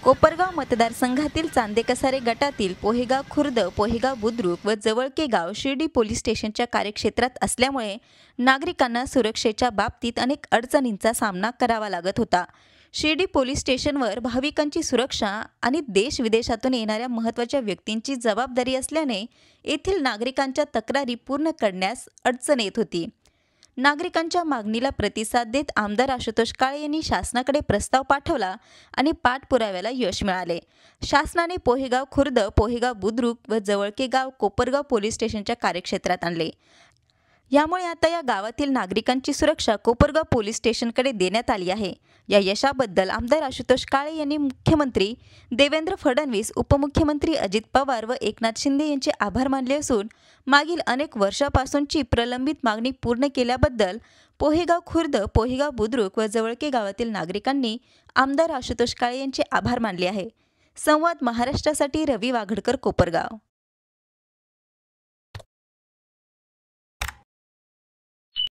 कोपरगाव मतदारसंघातील चांदेकसारे गटातील पोहेगाव खुर्द, पोहेगाव बुद्रुक व जवळके गाव शिर्डी पोलीस स्टेशनच्या कार्यक्षेत्रात असल्यामुळे नागरिकांना सुरक्षेच्या बाबतीत अनेक अडचणींचा सामना करावा लागत होता। शिर्डी पोलीस स्टेशनवर भाविकांची सुरक्षा आणि देश विदेशातून येणाऱ्या महत्त्वाच्या व्यक्तींची जबाबदारी असल्याने येथील नागरिकांच्या तक्रारी पूर्ण करण्यास अडचण येत होती। नागरिकांच्या मागणीला प्रतिसाद देत आमदार आशुतोष काळे यांनी शासनाकडे प्रस्ताव पाठवला आणि पाठपुराव्याला यश मिळाले। शासनाने पोहेगाव खुर्द, पोहेगाव बुद्रुक व जवळके गाव कोपरगाव पोलीस स्टेशनच्या कार्यक्षेत्रात आणले। यामुळे आता या गावातील नागरिकांची सुरक्षा कोपरगाव पोलीस स्टेशनकडे देण्यात आली आहे। या यशाबद्दल आमदार आशुतोष काळे यांनी मुख्यमंत्री देवेंद्र फडणवीस, उपमुख्यमंत्री अजित पवार व एकनाथ शिंदे यांचे आभार मानले असून मागील अनेक वर्षापासूनची प्रलंबित मागणी पूर्ण केल्याबद्दल पोहेगाव खुर्द, पोहेगाव बुद्रुक व जवळके गावातील नागरिकांनी आमदार आशुतोष काळे यांचे आभार मानले आहे। संवाद महाराष्ट्रासाठी रवी वाघडकर, कोपरगाव।